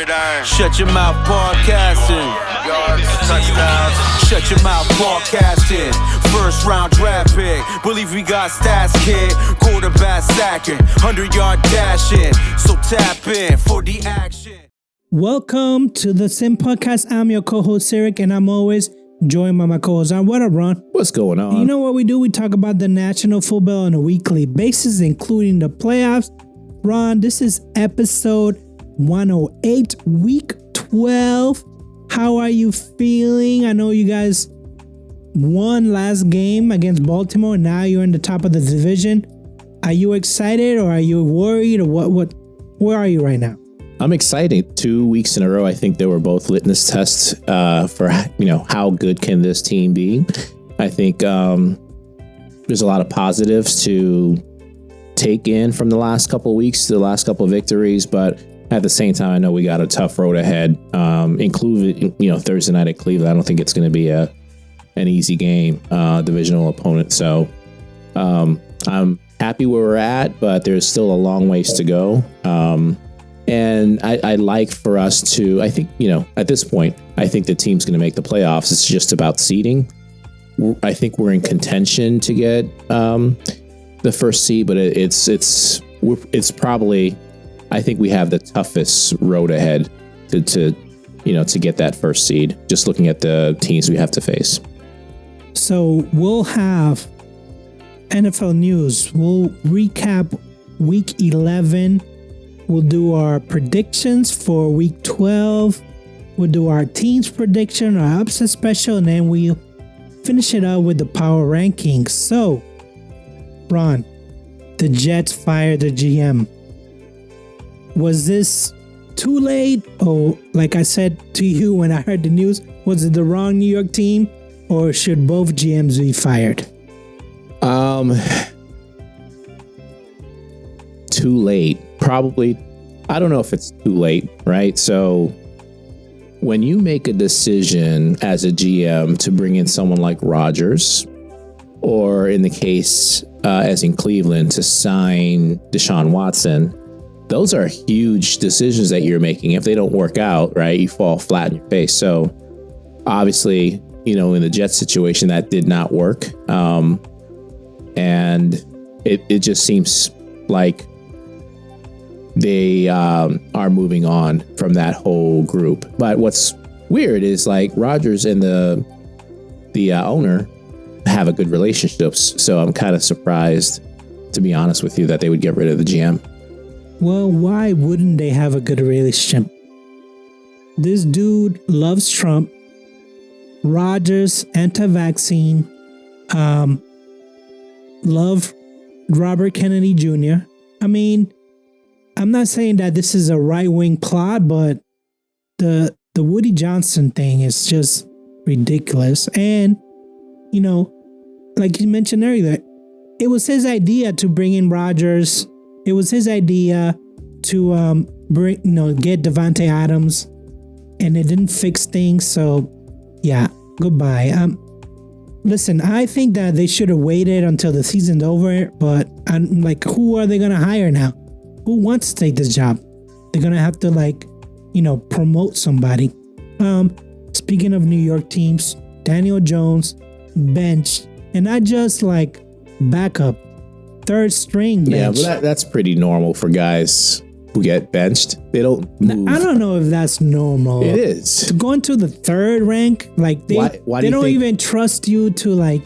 gridiron. Shut your mouth podcasting. Yards, touchdowns. Shut your mouth podcasting. First round draft pick. Believe we got stats, kid. Quarterback sacking. 100-yard dashing. So tap in for the action. Welcome to the Sim Podcast. I'm your co-host Sirik, and I'm always joined by my co-host Ron. What up, Ron? What's going on? You know what we do? We talk about the National Football on a weekly basis, including the playoffs. Ron, this is episode 108, week 12. How are you feeling? I know you guys won last game against Baltimore. Now you're in the top of the division. Are you excited or are you worried or what? Where are you right now? I'm excited. 2 weeks in a row, I think they were both litmus tests for, how good can this team be? I think there's a lot of positives to take in from the last couple of weeks, the last couple of victories, but at the same time, I know we got a tough road ahead, including, Thursday night at Cleveland. I don't think it's going to be an easy game, divisional opponent. So I'm happy where we're at, but there's still a long ways to go. And I'd like for us to, I think, at this point, I think the team's going to make the playoffs. It's just about seeding. I think we're in contention to get the first seed, but it's probably, I think we have the toughest road ahead to get that first seed, just looking at the teams we have to face. So we'll have NFL news. We'll recap week 11. We'll do our predictions for week 12. We'll do our team's prediction, our upset special, and then we'll finish it out with the power rankings. So, Ron, the Jets fired the GM. Was this too late? Or, like I said to you when I heard the news, was it the wrong New York team? Or should both GMs be fired? Too late. Probably, I don't know if it's too late, right? So when you make a decision as a GM to bring in someone like Rodgers, or in the case as in Cleveland to sign Deshaun Watson, those are huge decisions that you're making. If they don't work out, right, you fall flat in your face. So obviously, in the Jets situation, that did not work. And it just seems like they are moving on from that whole group. But what's weird is like Rodgers and the owner have a good relationship. So I'm kind of surprised, to be honest with you, that they would get rid of the GM. Well, why wouldn't they have a good relationship? This dude loves Trump. Rodgers, anti-vaccine. Love Robert Kennedy Jr. I mean, I'm not saying that this is a right-wing plot, but the Woody Johnson thing is just ridiculous. And, like you mentioned earlier, it was his idea to bring in Rodgers. It was his idea to get Devontae Adams, and it didn't fix things. So, yeah, goodbye. Listen, I think that they should have waited until the season's over. But I'm like, who are they gonna hire now? Who wants to take this job? They're gonna have to promote somebody. Speaking of New York teams, Daniel Jones benched, and not just like backup, third string bench. Yeah, but that's pretty normal for guys who get benched. They don't move. I don't know if that's normal. It is. To go into the third rank, like why they don't even trust you to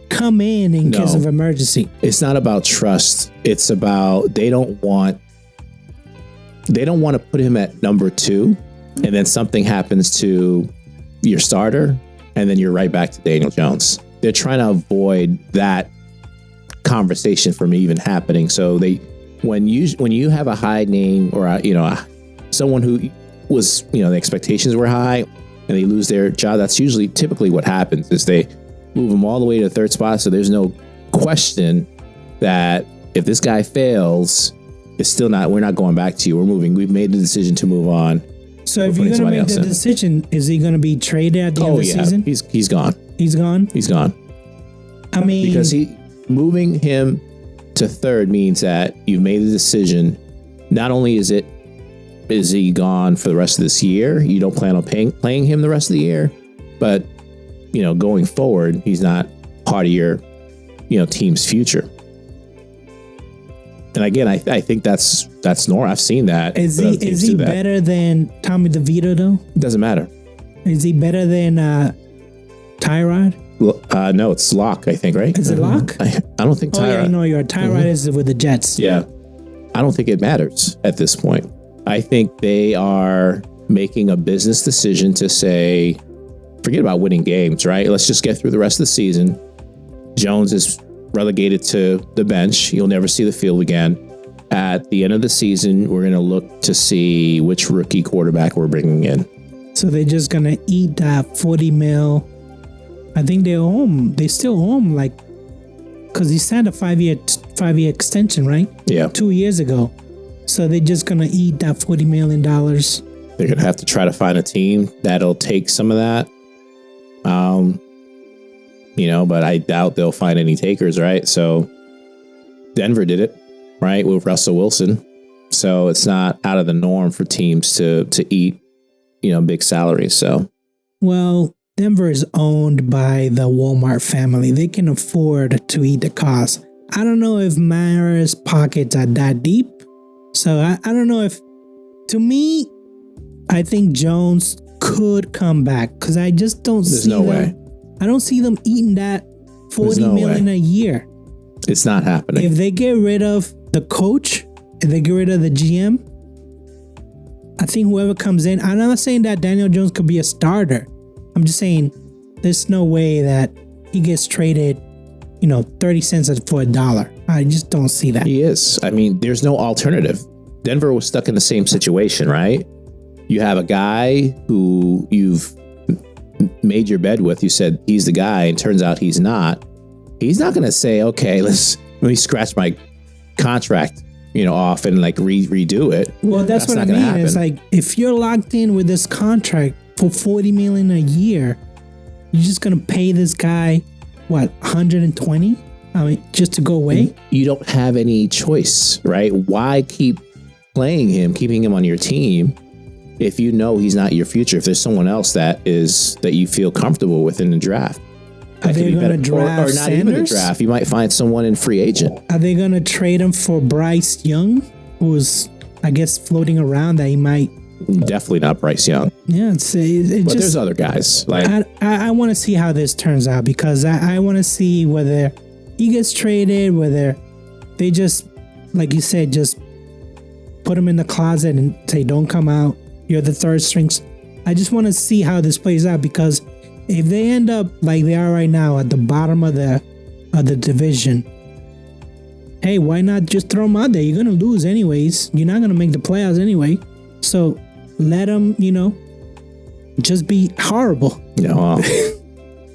come in case of emergency. It's not about trust. It's about they don't want to put him at number 2, and then something happens to your starter, and then you're right back to Daniel Jones. They're trying to avoid that conversation from even happening. So when you have a high name or someone who was the expectations were high and they lose their job, that's typically what happens is they move them all the way to the third spot. So there's no question that if this guy fails, we're not going back to you. We're moving. We've made the decision to move on. So if you're going to make the decision, is he going to be traded at the end of the season? He's gone. He's gone? He's gone. I mean, because moving him to third means that you've made the decision. Not only is it is he gone for the rest of this year? You don't plan on playing him the rest of the year, but going forward, he's not part of your team's future. And again, I think that's normal. I've seen that. Is he better than Tommy DeVito though? It doesn't matter. Is he better than Tyrod? No, it's Locke, I think, right? Is it Locke? I don't think Tyrod. Oh yeah, no, you're Tyrod is with the Jets. Yeah, I don't think it matters at this point. I think they are making a business decision to say, forget about winning games, right? Let's just get through the rest of the season. Jones is relegated to the bench. He'll never see the field again. At the end of the season, we're going to look to see which rookie quarterback we're bringing in. So they're just going to eat that $40 million. I think they still owe him, like, because he signed a five-year extension, right? Yeah. 2 years ago. So they're just going to eat that $40 million. They're going to have to try to find a team that'll take some of that. But I doubt they'll find any takers, right? So Denver did it, right, with Russell Wilson. So it's not out of the norm for teams to eat, big salaries. So, well, Denver is owned by the Walmart family. They can afford to eat the cost. I don't know if Mara's pockets are that deep. So I don't know if, to me, I think Jones could come back because I just don't see no way. I don't see them eating that $40 million a year. It's not happening. If they get rid of the coach, if they get rid of the GM, I think whoever comes in, I'm not saying that Daniel Jones could be a starter. I'm just saying there's no way that he gets traded, 30 cents for $1. I just don't see that. He is. I mean, there's no alternative. Denver was stuck in the same situation, right? You have a guy who you've made your bed with. You said he's the guy, and turns out he's not. He's not going to say, okay, let me scratch my contract, off and like redo it. Well, that's what I mean. It's like, if you're locked in with this contract for $40 million a year, you're just going to pay this guy, what, 120? I mean, just to go away? You don't have any choice, right? Why keep playing him, keeping him on your team, if you know he's not your future? If there's someone else that you feel comfortable with in the draft, are they going to draft or not Sanders? Even a draft? You might find someone in free agent. Are they going to trade him for Bryce Young, who's, I guess, floating around that he might? Definitely not Bryce Young. Yeah, but there's other guys. Like I want to see how this turns out, because I want to see whether he gets traded, whether they just, like you said, just put him in the closet and say, don't come out. You're the third strings. I just want to see how this plays out, because if they end up like they are right now at the bottom of the division, hey, why not just throw them out there? You're going to lose anyways. You're not going to make the playoffs anyway. So let them, just be horrible.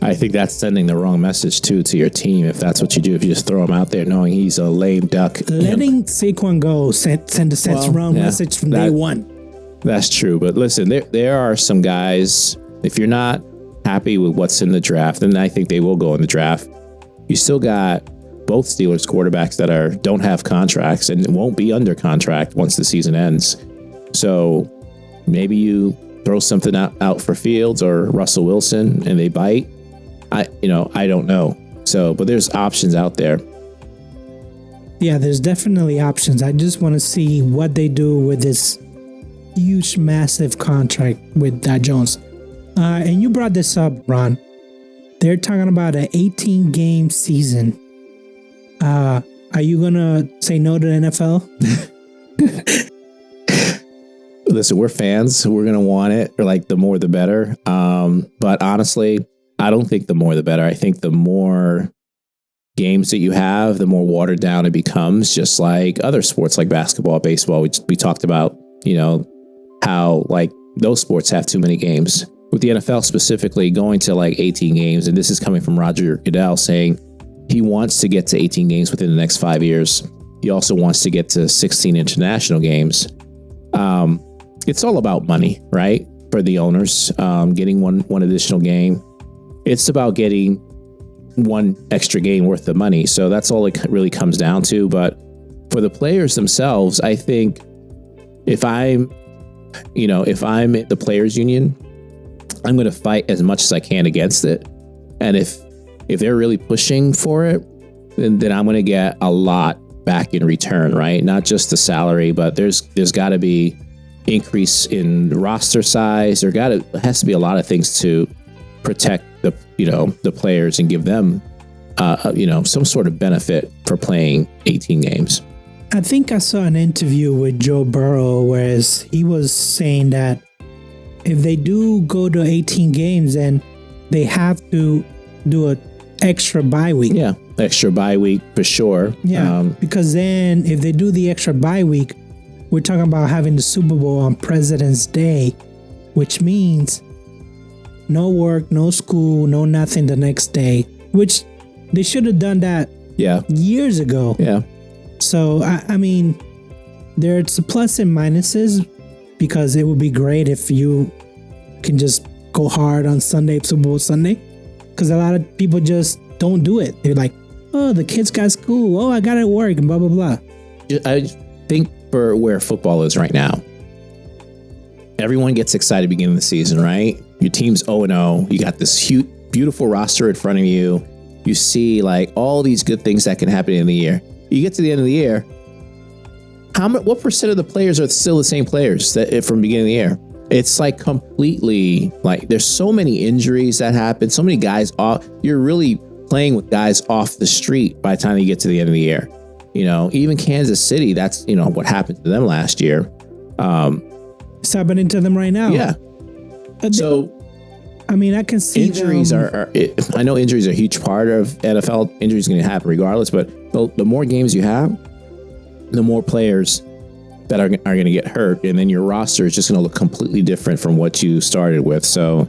I think that's sending the wrong message to your team if that's what you do. If you just throw him out there knowing he's a lame duck. Letting Saquon go send the wrong message from day one. That's true. But listen, there are some guys, if you're not happy with what's in the draft, then I think they will go in the draft. You still got both Steelers quarterbacks that don't have contracts and won't be under contract once the season ends. So maybe you throw something out for Fields or Russell Wilson and they bite. I don't know. So, but there's options out there. Yeah, there's definitely options. I just want to see what they do with this huge, massive contract with Jones. And you brought this up, Ron. They're talking about an 18-game season. Are you going to say no to the NFL? Listen, we're fans. We're going to want it. Or like the more, the better. But honestly, I don't think the more, the better. I think the more games that you have, the more watered down it becomes, just like other sports like basketball, baseball. We talked about, how like those sports have too many games. With the NFL specifically going to like 18 games, and this is coming from Roger Goodell saying he wants to get to 18 games within the next 5 years. He also wants to get to 16 international games. It's all about money, right? For the owners, getting one additional game. It's about getting one extra game worth of money. So that's all it really comes down to. But for the players themselves, I think if I'm if I'm the players union, I'm going to fight as much as I can against it. And if they're really pushing for it, then I'm going to get a lot back in return, right? Not just the salary, but there's got to be increase in roster size. There has to be a lot of things to protect the players and give them some sort of benefit for playing 18 games. I think I saw an interview with Joe Burrow where he was saying that if they do go to 18 games, then they have to do an extra bye week. Yeah, extra bye week for sure. Yeah, because then if they do the extra bye week, we're talking about having the Super Bowl on President's Day, which means no work, no school, no nothing the next day, which they should have done that years ago. Yeah. So, I mean, there's plus and minuses, because it would be great if you can just go hard on Sunday, Super Bowl Sunday, because a lot of people just don't do it. They're like, oh, the kids got school. Oh, I got to work and blah, blah, blah. I think for where football is right now, everyone gets excited beginning of the season, right? Your team's 0-0. You got this huge, beautiful roster in front of you. You see like all these good things that can happen in the year. You get to the end of the year, what percent of the players are still the same players that from the beginning of the year? It's like completely like there's so many injuries that happen, so many guys off. You're really playing with guys off the street by the time you get to the end of the year. Even Kansas City, that's what happened to them last year. It's happening to them right now. Yeah. So I mean, I can see injuries I know injuries are a huge part of NFL. Injuries are going to happen regardless, but the more games you have, the more players that are going to get hurt, and then your roster is just going to look completely different from what you started with. So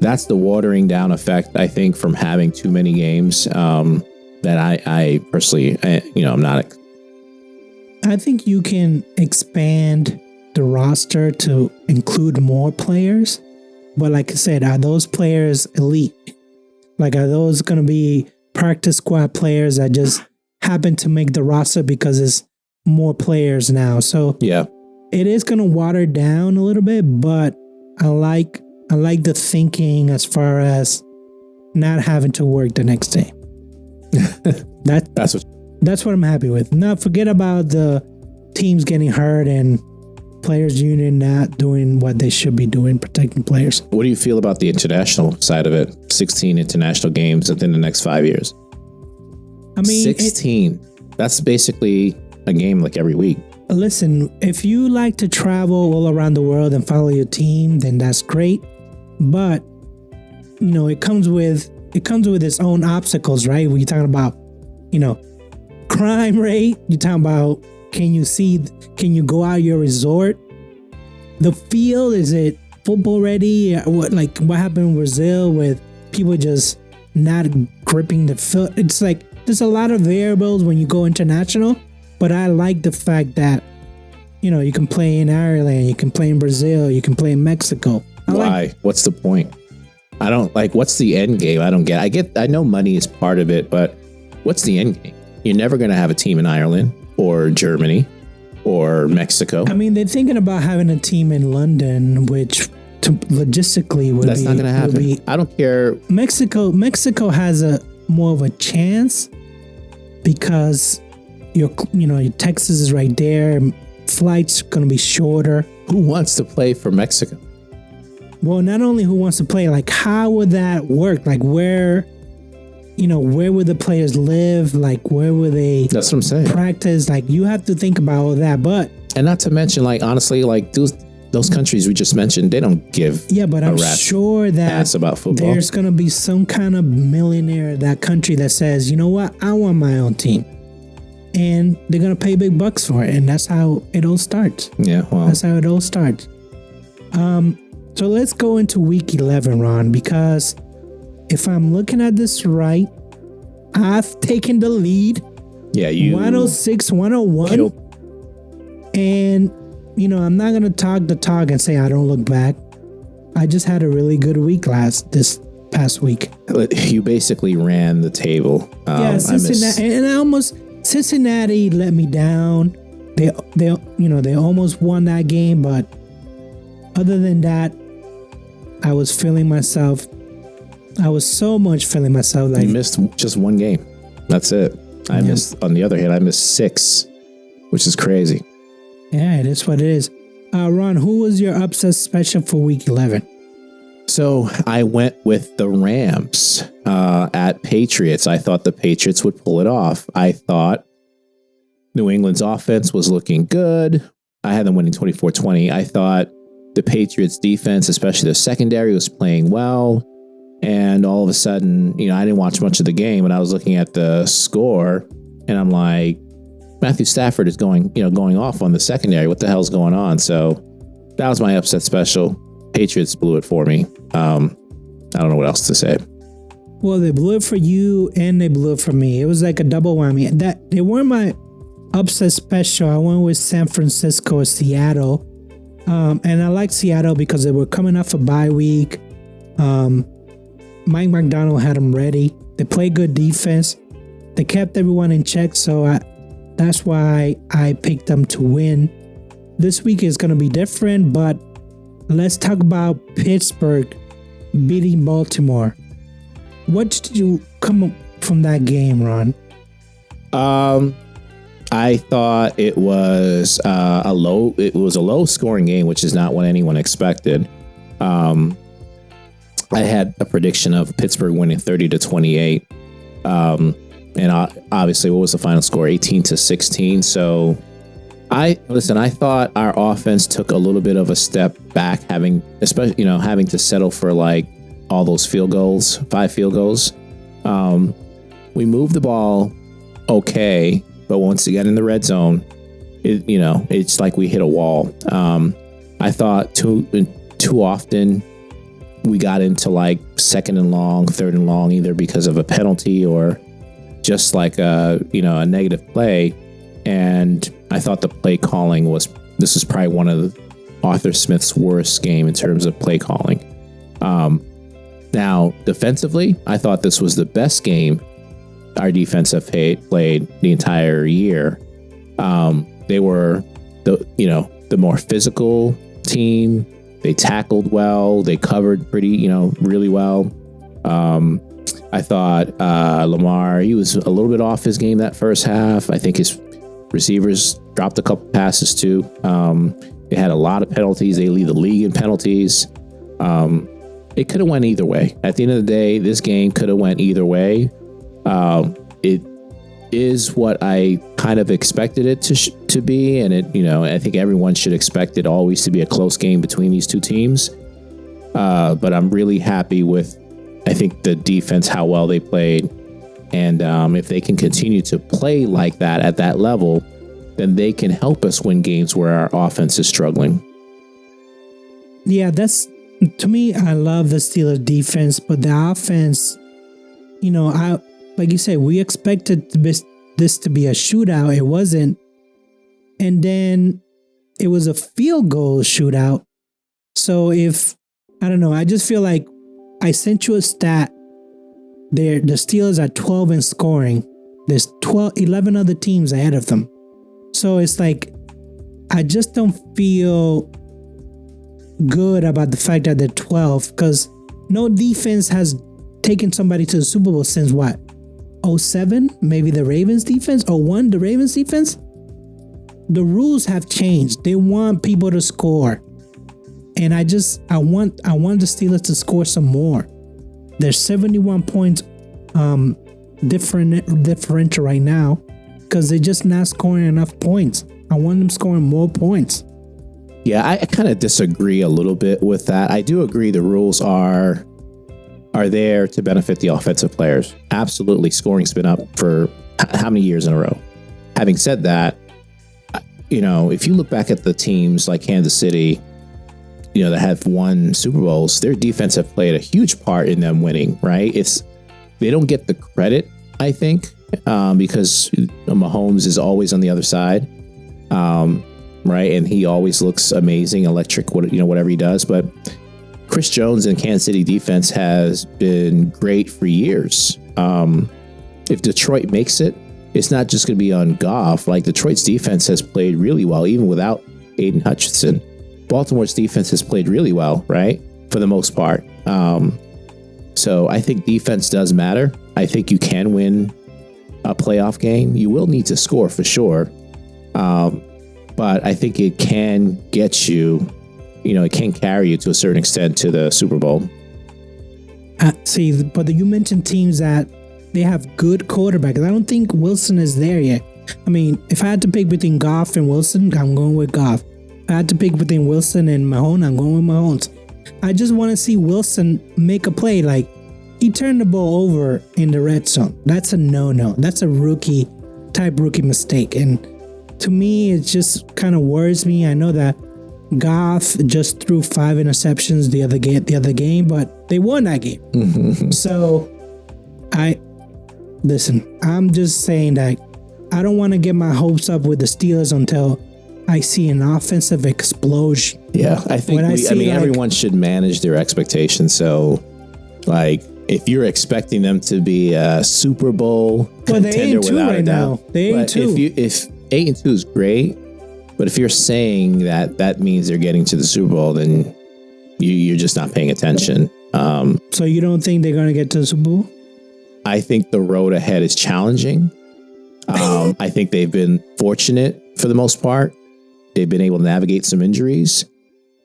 that's the watering down effect, I think, from having too many games. That I personally, I'm not. I think you can expand the roster to include more players, but like I said, are those players elite? Like, are those going to be practice squad players that just happen to make the roster because it's more players now? So yeah, it is going to water down a little bit, but I like the thinking as far as not having to work the next day. That's what I'm happy with. Now, forget about the teams getting hurt and players union not doing what they should be doing, protecting players. What do you feel about the international side of it? 16 international games within the next 5 years. I mean, 16. That's basically a game like every week. Listen, if you like to travel all around the world and follow your team, then that's great. But it comes with its own obstacles, right? When you're talking about, crime rate, you're talking about can you go out your resort? The field, is it football ready? What happened in Brazil with people just not gripping the foot? It's like there's a lot of variables when you go international, but I like the fact that you can play in Ireland, you can play in Brazil, you can play in Mexico. Why? What's the point? I don't like. What's the end game? I don't get. I know money is part of it, but what's the end game? You're never going to have a team in Ireland or Germany or Mexico. I mean, they're thinking about having a team in London, which logistically would That's not going to happen. I don't care. Mexico has a more of a chance because your Texas is right there. Flights going to be shorter. Who wants to play for Mexico? Well, not only who wants to play, like how would that work? Like where would the players live? Like where would they That's what I'm saying. Practice? Like you have to think about all that. But and not to mention, like honestly, like those countries we just mentioned, they don't give but I'm sure that about football. There's gonna be some kind of millionaire in that country that says, you know what, I want my own team. And they're gonna pay big bucks for it. And that's how it all starts. Yeah, well. That's how it all starts. So let's go into week 11, Ron, because if I'm looking at this right, I've taken the lead. Yeah, you 106, 101. And, I'm not going to talk the talk and say I don't look back. I just had a really good week this past week. You basically ran the table. Yeah, Cincinnati let me down. They almost won that game, but Other than that, I was feeling myself. I was so much feeling myself. Like, you missed just one game. That's it. I missed, on the other hand, I missed 6, which is crazy. Yeah, it is what it is. Ron, who was your upset special for week 11? So I went with the Rams at Patriots. I thought the Patriots would pull it off. I thought New England's offense was looking good. I had them winning 24-20. I thought the Patriots defense, especially their secondary, was playing well. And all of a sudden, I didn't watch much of the game, but I was looking at the score and I'm like, Matthew Stafford is going off on the secondary. What the hell's going on? So that was my upset special. Patriots blew it for me. I don't know what else to say. Well, they blew it for you and they blew it for me. It was like a double whammy. That they weren't my upset special. I went with San Francisco or Seattle. And I like Seattle because they were coming off a bye week. Mike McDonald had them ready. They played good defense. They kept everyone in check. So that's why I picked them to win. This week is going to be different, but let's talk about Pittsburgh beating Baltimore. What did you come up from that game, Ron? I thought it was a low scoring game, which is not what anyone expected. I had a prediction of Pittsburgh winning 30-28. And obviously, what was the final score? 18-16. So I thought our offense took a little bit of a step back, having to settle for like all those field goals, 5 field goals. We moved the ball okay, but once we got in the red zone, it's like we hit a wall. I thought too often we got into like 2nd and long, 3rd and long, either because of a penalty or just like a negative play. And I thought the play calling this was probably one of Arthur Smith's worst game in terms of play calling. Now, defensively, I thought this was the best game our defense have played the entire year. They were the more physical team. They tackled well. They covered really well. I thought Lamar, he was a little bit off his game that first half. I think his receivers dropped a couple passes too. They had a lot of penalties. They lead the league in penalties. It could have went either way. At the end of the day, this game could have went either way. It is what I kind of expected it to be, and I think everyone should expect it always to be a close game between these two teams. But I'm really happy with, I think, the defense, how well they played, and if they can continue to play like that at that level, then they can help us win games where our offense is struggling. Yeah, to me, I love the Steelers defense, but the offense, like you said, we expected this to be a shootout. It wasn't. And then it was a field goal shootout. So I just feel like I sent you a stat there. The Steelers are 12 in scoring. There's 11 other teams ahead of them. So it's like, I just don't feel good about the fact that they're 12, because no defense has taken somebody to the Super Bowl since what? 07? Maybe the Ravens defense? 01, the Ravens defense? The rules have changed. They want people to score. And I want the Steelers to score some more. There's 71 points differential right now because they're just not scoring enough points. I want them scoring more points. Yeah, I kind of disagree a little bit with that. I do agree the rules are there to benefit the offensive players. Absolutely, scoring's been up for how many years in a row? Having said that, if you look back at the teams like Kansas City, that have won Super Bowls, their defense have played a huge part in them winning, right? They don't get the credit, I think, because Mahomes is always on the other side, right? And he always looks amazing, electric, whatever he does. But Chris Jones and Kansas City defense has been great for years. If Detroit makes it, it's not just going to be on Goff. Like, Detroit's defense has played really well, even without Aiden Hutchinson. Baltimore's defense has played really well, right? For the most part. So I think defense does matter. I think you can win a playoff game. You will need to score for sure. But I think it can get you, it can carry you to a certain extent to the Super Bowl. See, but you mentioned teams that they have good quarterbacks. I don't think Wilson is there yet. I mean, if I had to pick between Goff and Wilson, I'm going with Goff. If I had to pick between Wilson and Mahomes, I'm going with Mahomes. I just want to see Wilson make a play. Like, he turned the ball over in the red zone. That's a no-no. That's a rookie mistake. And to me, it just kind of worries me. I know that Goff just threw 5 interceptions the other game, but they won that game. So, I'm just saying that I don't want to get my hopes up with the Steelers until I see an offensive explosion. Yeah, I think everyone should manage their expectations. So, like, if you're expecting them to be a Super Bowl contender without a doubt, they ain't two. If 8-2 is great, but if you're saying that means they're getting to the Super Bowl, then you're just not paying attention. So you don't think they're going to get to the Super Bowl? I think the road ahead is challenging. I think they've been fortunate for the most part. They've been able to navigate some injuries.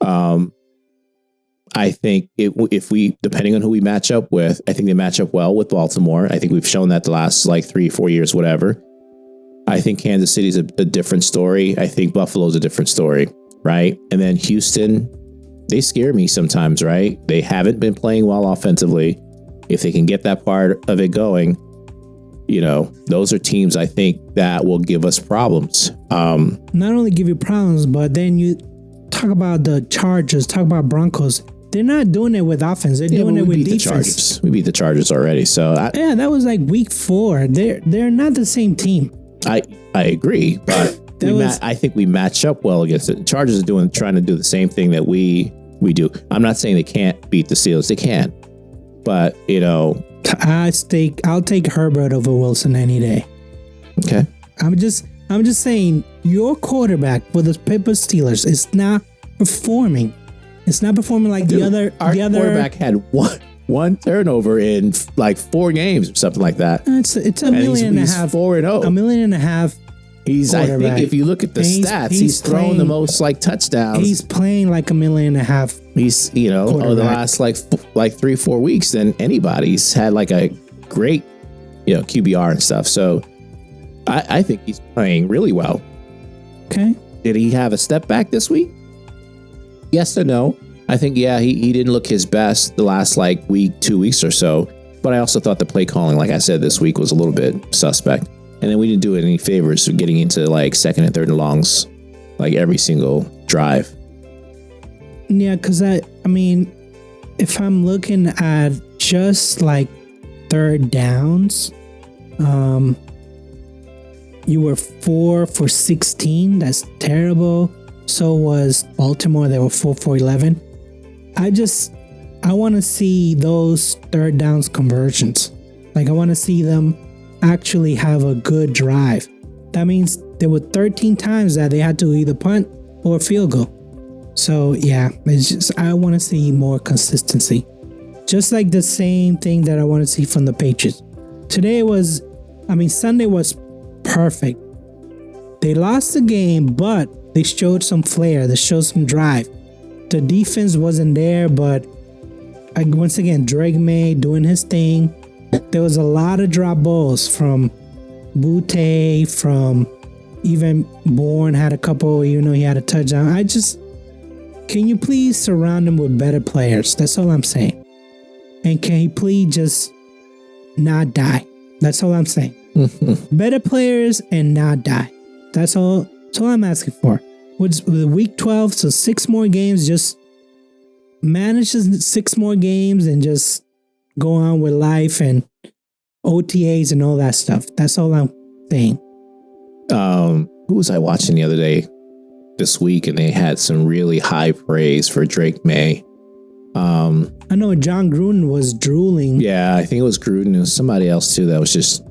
I think if we, depending on who we match up with, I think they match up well with Baltimore. I think we've shown that the last 3-4 years, whatever. I think Kansas City's a different story. I think Buffalo's a different story, right? And then Houston, they scare me sometimes, right? They haven't been playing well offensively. If they can get that part of it going, those are teams I think that will give us problems. Not only give you problems, but then you talk about the Chargers, talk about Broncos. They're not doing it with offense. They're doing it with defense. We beat the Chargers already. So that was like week 4. They're not the same team. I agree, but I think we match up well against it. The Chargers are trying to do the same thing that we do. I'm not saying they can't beat the Steelers. They can, but I'll take Herbert over Wilson any day. Okay. I'm just saying your quarterback for the Pittsburgh Steelers is not performing. It's not performing like the other. Our quarterback had one turnover in 4 games or something like that. It's a million and a half. 4-0. $1.5 million. I think if you look at the stats, he's thrown the most touchdowns. He's playing like $1.5 million. He's over the last 3-4 weeks than anybody. He's had a great QBR and stuff. So I think he's playing really well. Okay. Did he have a step back this week? Yes or no? I think, he didn't look his best the last week, 2 weeks or so. But I also thought the play calling, like I said, this week was a little bit suspect. And then we didn't do it any favors getting into second and third and longs, every single drive. Yeah, because I mean, if I'm looking at just third downs, you were 4 for 16. That's terrible. So was Baltimore. They were 4 for 11. I want to see those third downs conversions. I want to see them actually have a good drive. That means there were 13 times that they had to either punt or field goal. So it's just, I want to see more consistency. Just like the same thing that I want to see from the Patriots. Sunday was perfect. They lost the game, but they showed some flair. They showed some drive. The defense wasn't there, but once again, Drake May doing his thing. There was a lot of drop balls from Butte, from even Bourne had a couple, even though he had a touchdown. Can you please surround him with better players? That's all I'm saying. And can he please just not die? That's all I'm saying. Better players and not die. That's all I'm asking for. With week 12, so 6 more games, just manage 6 more games and just go on with life and OTAs and all that stuff. That's all I'm saying. Who was I watching the other day this week, and they had some really high praise for Drake May. I know John Gruden was drooling. Yeah, I think it was Gruden. It was somebody else too that was just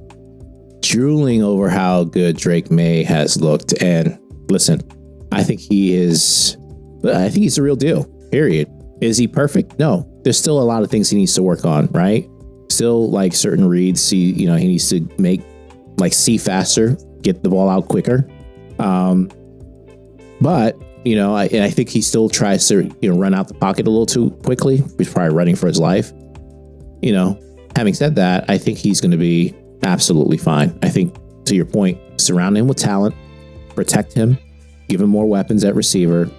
drooling over how good Drake May has looked. And listen, I think he is But I think he's the real deal, period. Is he perfect? No. There's still a lot of things he needs to work on, right? Still, like certain reads, he needs to see faster, get the ball out quicker. But, I think he still tries to, run out the pocket a little too quickly. He's probably running for his life. Having said that, I think he's going to be absolutely fine. I think, to your point, surround him with talent, protect him, give him more weapons at receiver,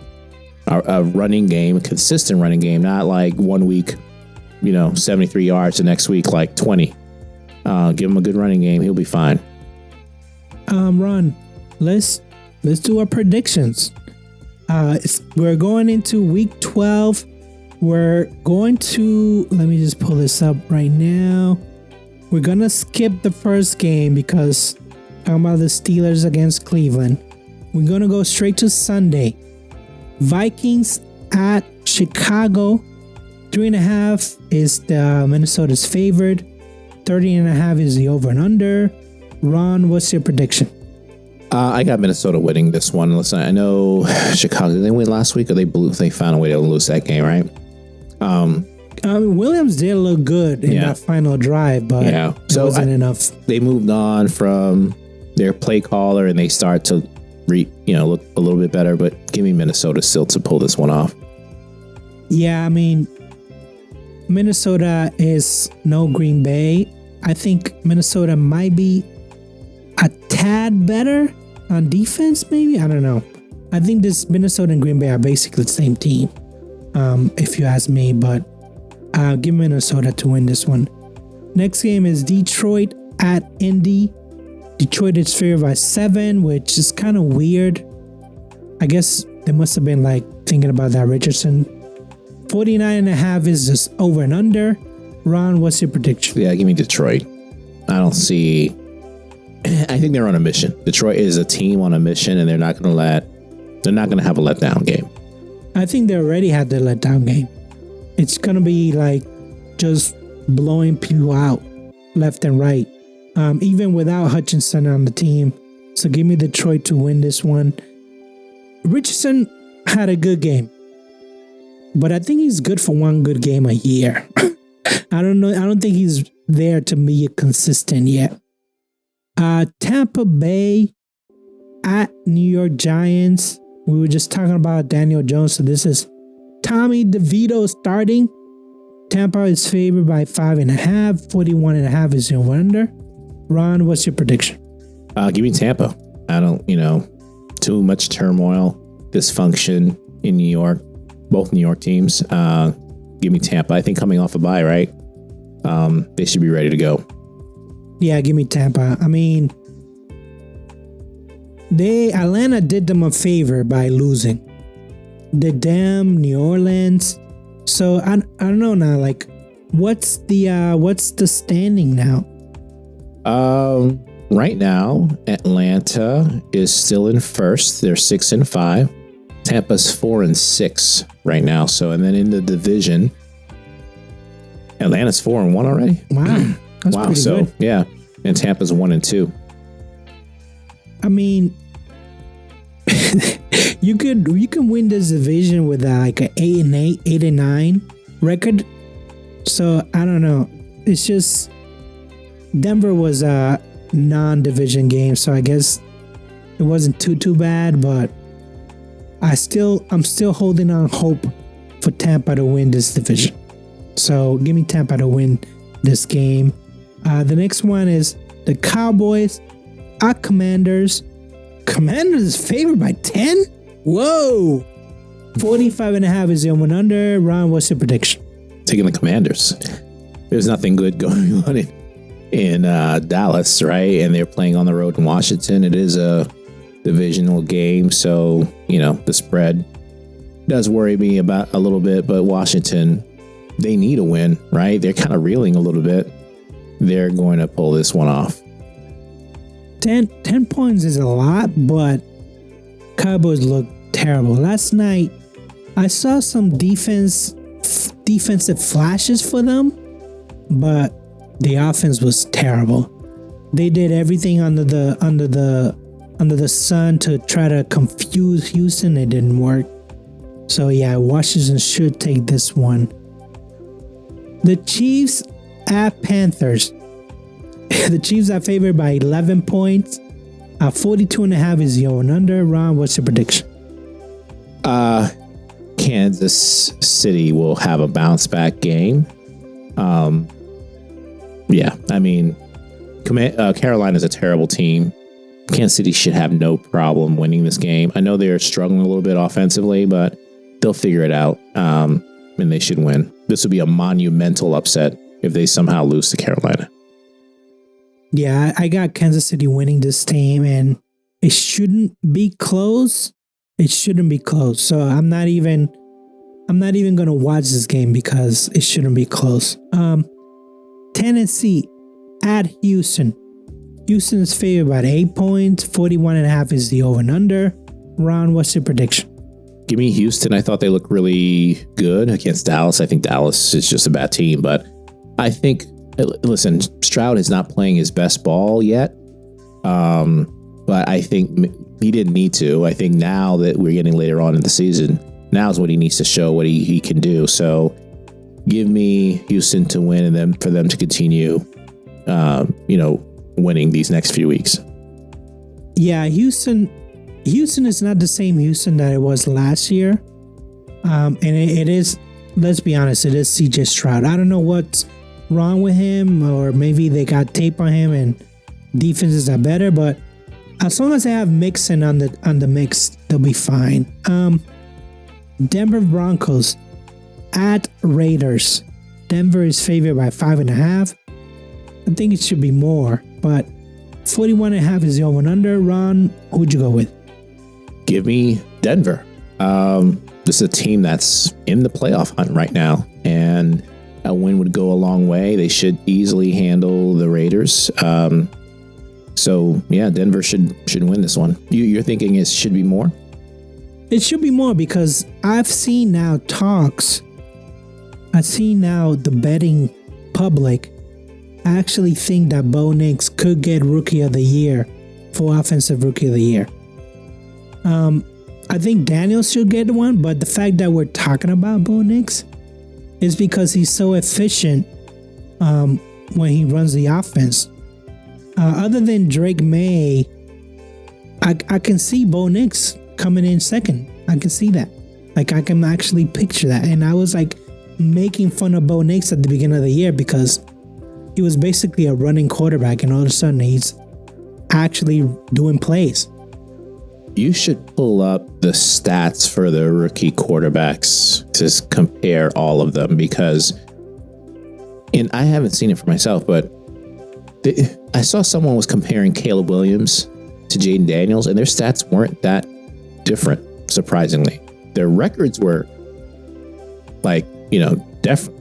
a running game, a consistent running game, not like 1 week, 73 yards, the next week, like 20. Give him a good running game. He'll be fine. Ron, let's do our predictions. We're going into week 12. We're going to, let me just pull this up right now. We're going to skip the first game because talking about the Steelers against Cleveland. We're going to go straight to Sunday. Vikings at Chicago. 3.5 is the Minnesota's favored. 30.5 is the over and under. Ron, what's your prediction? I got Minnesota winning this one. Listen, I know Chicago, did they win last week or they found a way to lose that game, right? Williams did look good in that final drive, but it wasn't enough. They moved on from their play caller and they start to look a little bit better, but give me Minnesota still to pull this one off. Yeah, I mean, Minnesota is no Green Bay. I think Minnesota might be a tad better on defense, maybe. I don't know. I think this Minnesota and Green Bay are basically the same team, if you ask me, but I'll give Minnesota to win this one. Next game is Detroit at Indy. Detroit is favored by 7, which is kind of weird. I guess they must have been thinking about that Richardson. 49.5 is just over and under. Ron, what's your prediction? Yeah, give me Detroit. I think they're on a mission. Detroit is a team on a mission, and they're not going to have a letdown game. I think they already had the letdown game. It's going to be just blowing people out left and right, even without Hutchinson on the team. So give me Detroit to win this one. Richardson had a good game, but I think he's good for one good game a year. I don't know. I don't think he's there to be consistent yet. Tampa Bay at New York Giants. We were just talking about Daniel Jones, so this is Tommy DeVito starting. Tampa is favored by 5.5. 41.5 is the over-under. Ron, what's your prediction? Give me Tampa. I don't, too much turmoil, dysfunction in New York. Both New York teams. Give me Tampa. I think coming off a bye, right? They should be ready to go. Yeah, give me Tampa. I mean, Atlanta did them a favor by losing. The damn New Orleans. So I don't know now. What's the standing now? Right now, Atlanta is still in first. They're 6-5. Tampa's 4-6 right now. So, and then in the division, Atlanta's 4-1 already. Wow, that's pretty good. Yeah, and Tampa's 1-2. I mean, you can win this division with an 8-8, 8-9 record. So I don't know. It's just Denver was a non-division game, so I guess it wasn't too bad. But I'm still holding on hope for Tampa to win this division. So give me Tampa to win this game. The next one is the Cowboys at Commanders. Commanders is favored by 10? Whoa! 45.5 is the over and under. Ron, what's your prediction? Taking the Commanders. There's nothing good going on in Dallas, right? And they're playing on the road in Washington. It is a divisional game, so the spread does worry me about a little bit. But Washington, they need a win, right? They're kind of reeling a little bit. They're going to pull this one off. 10 points is a lot, but Cowboys look terrible. Last night, I saw some defensive flashes for them, but the offense was terrible. They did everything under the sun to try to confuse Houston. It didn't work. So yeah, Washington should take this one. The Chiefs at Panthers. The Chiefs are favored by 11 points. 42.5 is the over and under. Ron, what's your prediction? Kansas City will have a bounce back game. Yeah, I mean, Carolina's a terrible team. Kansas City should have no problem winning this game. I know they're struggling a little bit offensively, but they'll figure it out, and they should win. This would be a monumental upset if they somehow lose to Carolina. Yeah, I got Kansas City winning this game, and it shouldn't be close. It shouldn't be close. So I'm not even gonna watch this game because it shouldn't be close. Tennessee at Houston. Houston is favored by 8 points. 41.5 is the over and under. Ron, what's your prediction? Give me Houston. I thought they looked really good against Dallas. I think Dallas is just a bad team, but I think, listen, Stroud is not playing his best ball yet. But I think he didn't need to. I think now that we're getting later on in the season, now is what he needs to show what he can do. So give me Houston to win and then for them to continue, winning these next few weeks. Yeah, Houston is not the same Houston that it was last year. And it is, let's be honest, it is CJ Stroud. I don't know what's wrong with him, or maybe they got tape on him and defenses are better, but as long as they have Mixon on the mix, they'll be fine. Denver Broncos at Raiders. Denver is favored by 5.5. I think it should be more, but 41.5 is the over and under. Ron, who'd you go with? Give me Denver. This is a team that's in the playoff hunt right now, and a win would go a long way. They should easily handle the Raiders. So yeah, Denver should win this one. You're thinking it should be more? It should be more because I've seen now talks. I've seen now the betting public actually think that Bo Nix could get Rookie of the Year for Offensive Rookie of the Year. I think Daniels should get one, but the fact that we're talking about Bo Nix is because he's so efficient when he runs the offense. Other than Drake May, I can see Bo Nix coming in second. I can see that. Like, I can actually picture that. And I was like making fun of Bo Nix at the beginning of the year because he was basically a running quarterback, and all of a sudden he's actually doing plays. You should pull up the stats for the rookie quarterbacks to compare all of them, because, and I haven't seen it for myself, but I saw someone was comparing Caleb Williams to Jaden Daniels, and their stats weren't that different, surprisingly. Their records were like,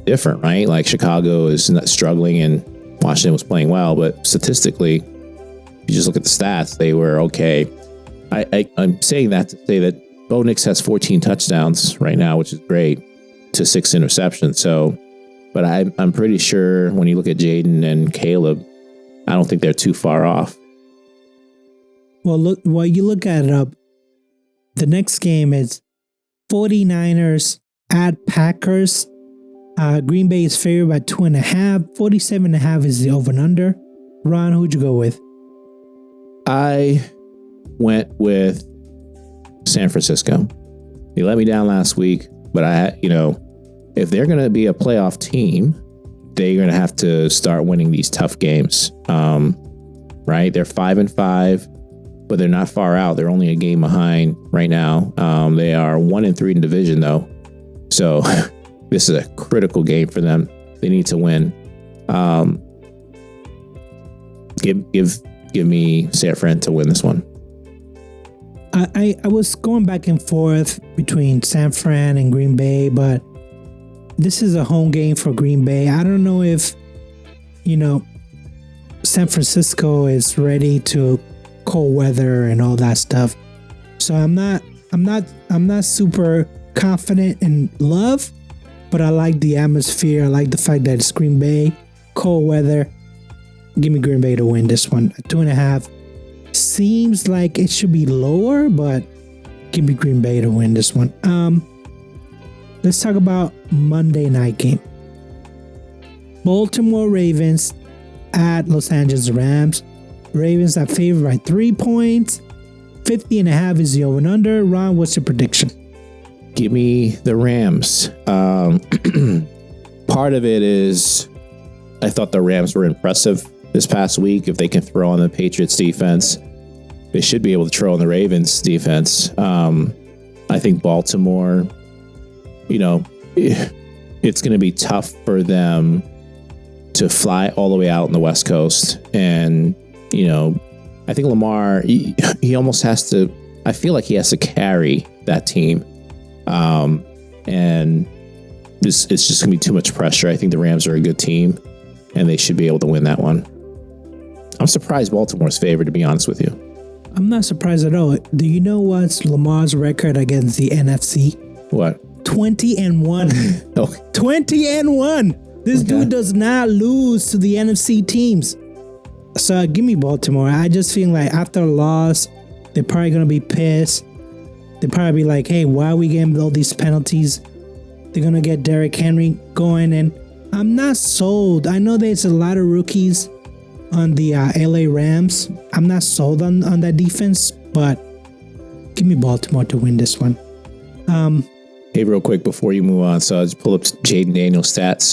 different, right? Like Chicago is not struggling and Washington was playing well, but statistically, you just look at the stats, they were okay. I'm saying that to say that Bo Nix has 14 touchdowns right now, which is great, to 6 interceptions. So, but I'm pretty sure when you look at Jaden and Caleb, I don't think they're too far off. Well, you look at it up, the next game is 49ers at Packers. Green Bay is favored by 2.5. 47.5 is the over and under. Ron, who'd you go with? I went with San Francisco. They let me down last week, but if they're going to be a playoff team, they're going to have to start winning these tough games. Right? They're 5-5, but they're not far out. They're only a game behind right now. They are 1-3 in division though. So this is a critical game for them. They need to win. Give me San Fran to win this one. I was going back and forth between San Fran and Green Bay, but this is a home game for Green Bay. I don't know if, San Francisco is ready to cold weather and all that stuff. So I'm not super confident in love, but I like the atmosphere. I like the fact that it's Green Bay, cold weather. Give me Green Bay to win this one. 2.5 seems like it should be lower, but give me Green Bay to win this one. let's talk about Monday night game. Baltimore Ravens at Los Angeles Rams. Ravens are favored by 3 points. 50.5 is the over and under. Ron, what's your prediction? Give me the Rams. Part of it is I thought the Rams were impressive this past week. If they can throw on the Patriots defense, they should be able to throw on the Ravens defense. I think Baltimore, it's going to be tough for them to fly all the way out on the West Coast. And, I think Lamar, he almost has to, I feel like he has to carry that team. And it's just going to be too much pressure. I think the Rams are a good team and they should be able to win that one. I'm surprised Baltimore's favored, to be honest with you. I'm not surprised at all. Do you know what's Lamar's record against the NFC? What? 20-1. Oh. 20-1. This dude does not lose to the NFC teams. So give me Baltimore. I just feel like after a loss, they're probably going to be pissed. They'll probably be like, hey, why are we getting all these penalties? They're going to get Derrick Henry going. And I'm not sold. I know there's a lot of rookies on the LA Rams. I'm not sold on that defense, but give me Baltimore to win this one. Hey, real quick before you move on, so I'll just pull up Jaden Daniels' stats.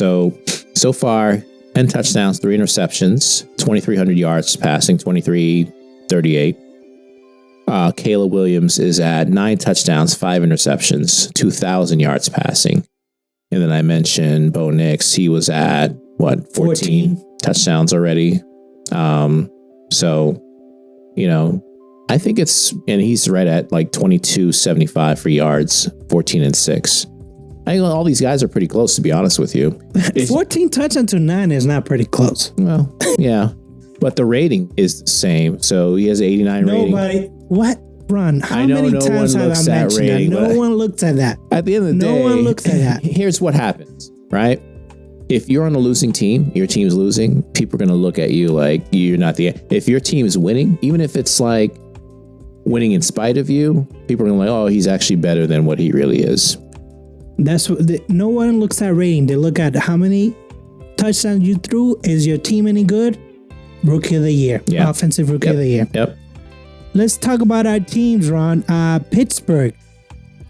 So far, 10 touchdowns, 3 interceptions, 2,300 yards passing, 23-38. Caleb Williams is at 9 touchdowns, 5 interceptions, 2,000 yards passing. And then I mentioned Bo Nix. He was at, 14 touchdowns already. I think and he's right at like 22.75 for yards, 14-6. I think all these guys are pretty close, to be honest with you. 14 touchdowns to 9 is not pretty close. Well, yeah, but the rating is the same. So he has 89 rating. Nobody. What? Ron, how I know many no times one have looks I at mentioned rating, that? No one looks at that. At the end of the day, no one looks at that. Here's what happens, right? If you're on a losing team, your team's losing, people are going to look at you like you're not the... If your team is winning, even if it's like winning in spite of you, people are going to be like, oh, he's actually better than what he really is. That's what no one looks at rating. They look at how many touchdowns you threw. Is your team any good? Rookie of the year. Yeah. Offensive rookie of the year. Yep. Let's talk about our teams, Ron. Pittsburgh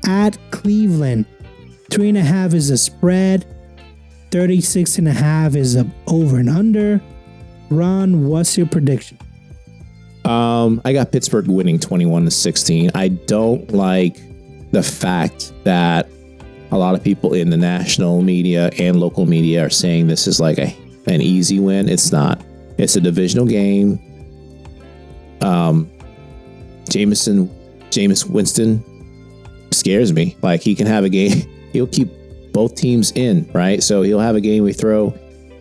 at Cleveland. 3.5 is a spread. 36.5 is a over and under. Ron, what's your prediction? I got Pittsburgh winning 21-16. I don't like the fact that a lot of people in the national media and local media are saying this is like an easy win. It's not. It's a divisional game. Jameis Winston scares me. Like, he can have a game. He'll keep both teams in, right? So he'll have a game we throw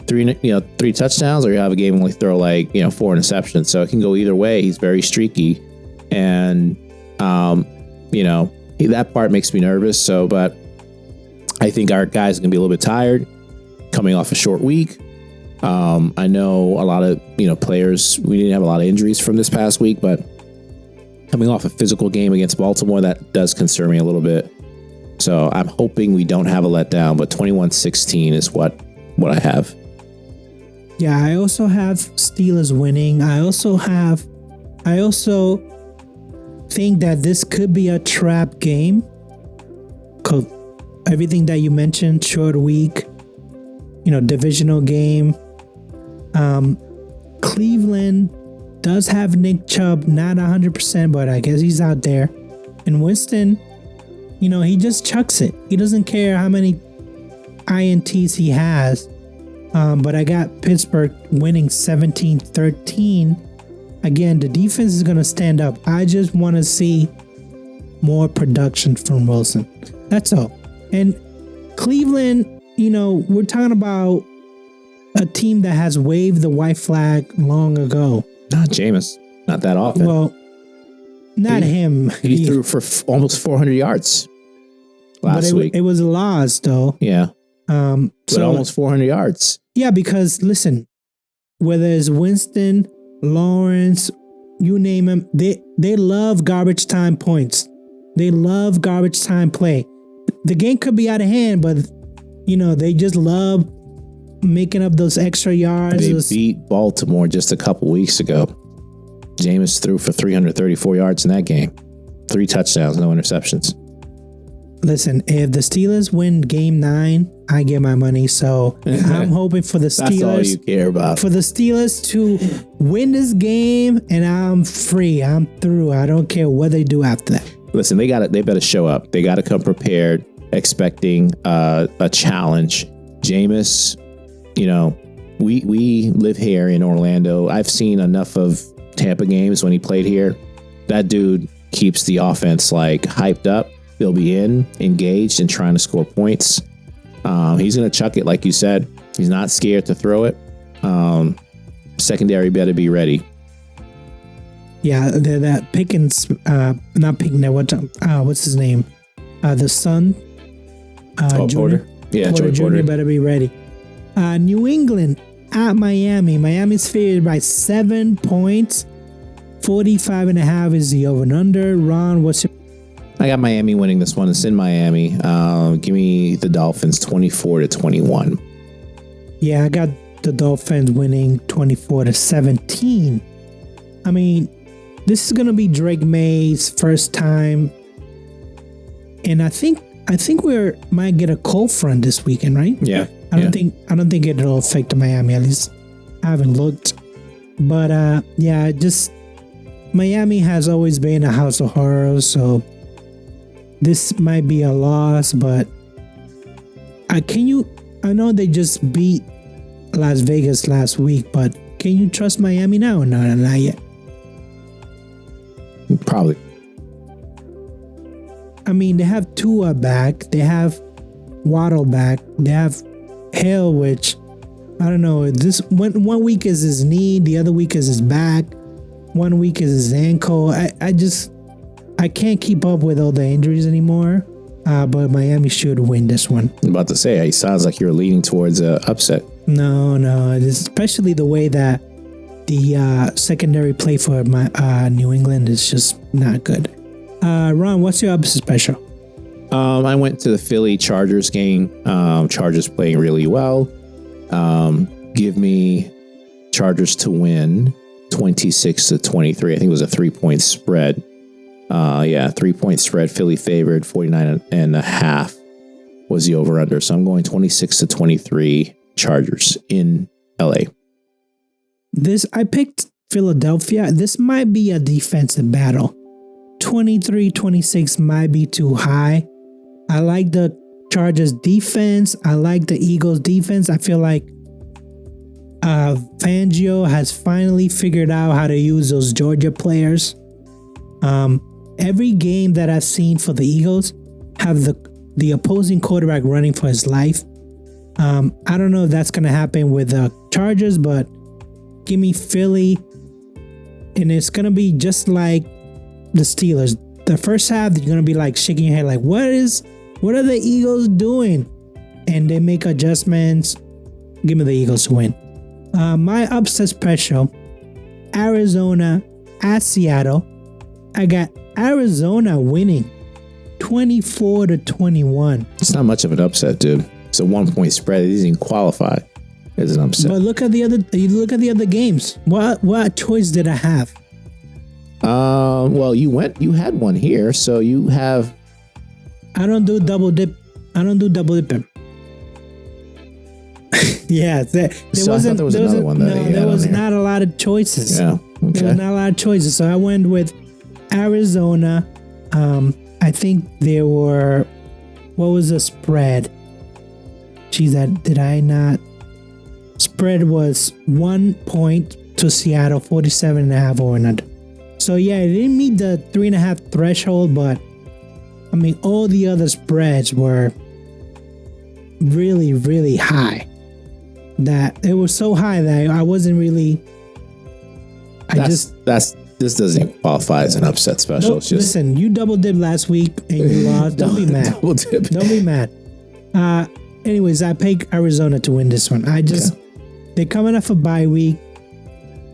three touchdowns, or he'll have a game where we throw 4 interceptions. So it can go either way. He's very streaky, and that part makes me nervous. So, but I think our guys are gonna be a little bit tired, coming off a short week. I know a lot of players. We didn't have a lot of injuries from this past week, but coming off a physical game against Baltimore, that does concern me a little bit. So I'm hoping we don't have a letdown, but 21-16 is what I have. Yeah, I also have Steelers winning. I also think that this could be a trap game. Cause everything that you mentioned, short week, divisional game. Cleveland does have Nick Chubb, not 100%, but I guess he's out there. And Winston, he just chucks it. He doesn't care how many INTs he has. But I got Pittsburgh winning 17-13. Again, the defense is going to stand up. I just want to see more production from Wilson. That's all. And Cleveland, we're talking about a team that has waved the white flag long ago. Not Jameis. Not that often. Well, not him. He threw for almost 400 yards last week. It was a loss, though. Yeah. But almost 400 yards. Yeah, because listen, whether it's Winston, Lawrence, you name them, they love garbage time points. They love garbage time play. the game could be out of hand, but they just love making up those extra yards. They beat Baltimore just a couple weeks ago. Jameis threw for 334 yards in that game. 3 touchdowns, no interceptions. Listen, if the Steelers win Game 9, I get my money. So I'm hoping for the Steelers. That's all you care about. For the Steelers to win this game, and I'm free. I'm through. I don't care what they do after that. Listen, they better show up. They got to come prepared, expecting a challenge. Jameis, we live here in Orlando. I've seen enough of Tampa games when he played here. That dude keeps the offense hyped up. They'll be engaged and trying to score points. He's going to chuck it, like you said. He's not scared to throw it. Secondary better be ready. Yeah, that Pickens, not Pickens. What's his name? The son. Porter. Yeah, Porter Joey Porter. better be ready. New England at Miami. Miami's favored by 7 points. 45.5 is the over and under. Ron, what's your... I got Miami winning this one. It's in Miami. Give me the Dolphins 24-21. Yeah, I got the Dolphins winning 24-17. I mean, this is gonna be Drake May's first time, and I think we might get a cold front this weekend, right? Yeah. I don't think it'll affect Miami. At least I haven't looked, but just Miami has always been a house of horrors, so this might be a loss. But I know they just beat Las Vegas last week, but can you trust Miami now? No, not yet. Probably. I mean, they have Tua back. They have Waddle back. They have Hill, which I don't know. This one week is his knee, the other week is his back, 1 week is his ankle. I can't keep up with all the injuries anymore. But Miami should win this one. I'm about to say, it sounds like you're leaning towards an upset. No, especially the way that the secondary play for New England is just not good. Ron, what's your upset special? I went to the Philly Chargers game. Chargers playing really well. Give me Chargers to win 26-23. I think it was a 3-point spread. 3-point spread. Philly favored 49.5 was the over under. So I'm going 26-23 Chargers in LA. I picked Philadelphia. This might be a defensive battle. 23-26 might be too high. I like the Chargers defense. I like the Eagles defense. I feel like Fangio has finally figured out how to use those Georgia players. Every game that I've seen for the Eagles have the opposing quarterback running for his life. I don't know if that's going to happen with the Chargers, but give me Philly. And it's going to be just like the Steelers. The first half, you're going to be shaking your head what are the Eagles doing? And they make adjustments. Give me the Eagles to win. My upset special, Arizona at Seattle. I got Arizona winning 24-21. It's not much of an upset, dude. It's a 1-point spread. It doesn't even qualify as an upset. But look at the other games. What choice did I have? Well, you had one here, so you have. I don't do double dip. dipping. Yeah, there was another one. There was not a lot of choices. Yeah, okay. There was not a lot of choices, so I went with Arizona. I think there were. What was the spread? Geez, did I not? Spread was 1 point to Seattle, 47.5 over and under. So yeah, it didn't meet the 3.5 threshold, but I mean, all the other spreads were really, really high. That it was so high that I wasn't really. This doesn't even qualify as an upset special. No, listen, you double dipped last week and you lost. Don't be mad. Double dip. Don't be mad. Anyways, I picked Arizona to win this one. They're coming off a bye week.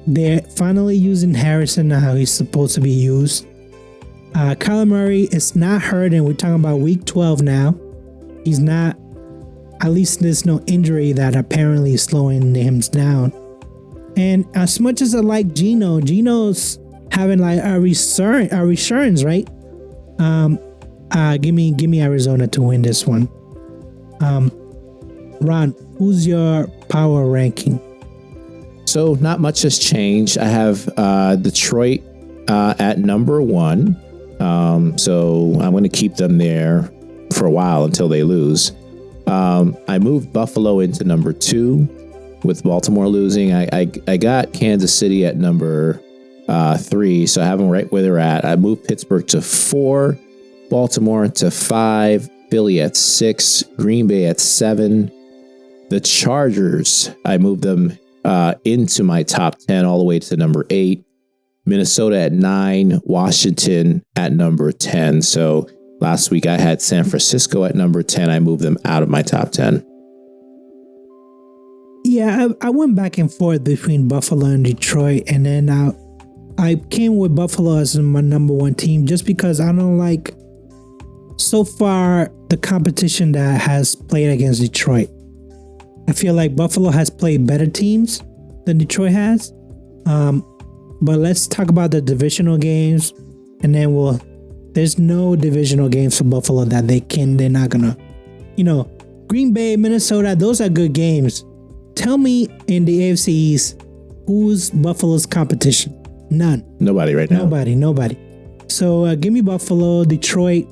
They're finally using Harrison how he's supposed to be used. Kyler Murray is not hurt, and we're talking about week 12 now. He's not, at least there's no injury that apparently is slowing him down. And as much as I like Geno's having like a resurgence, right? Give me Arizona to win this one. Ron, who's your power ranking? So not much has changed. I have Detroit at number 1. So I'm going to keep them there for a while until they lose. I moved Buffalo into number 2 with Baltimore losing. I got Kansas City at number 3, so I have them right where they're at. I moved Pittsburgh to 4, Baltimore to 5, Philly at 6, Green Bay at 7. The Chargers, I moved them into my top 10 all the way to number 8. Minnesota at 9, Washington at number 10. So last week I had San Francisco at number 10. I moved them out of my top 10. Yeah, I went back and forth between Buffalo and Detroit, and then I came with Buffalo as my number 1 team just because I don't like so far the competition that has played against Detroit. I feel like Buffalo has played better teams than Detroit has. But let's talk about the divisional games, and then there's no divisional games for Buffalo that they're not gonna, Green Bay, Minnesota, those are good games. Tell me in the AFC East, who's Buffalo's competition? None. Nobody right now. Nobody. So give me Buffalo, Detroit,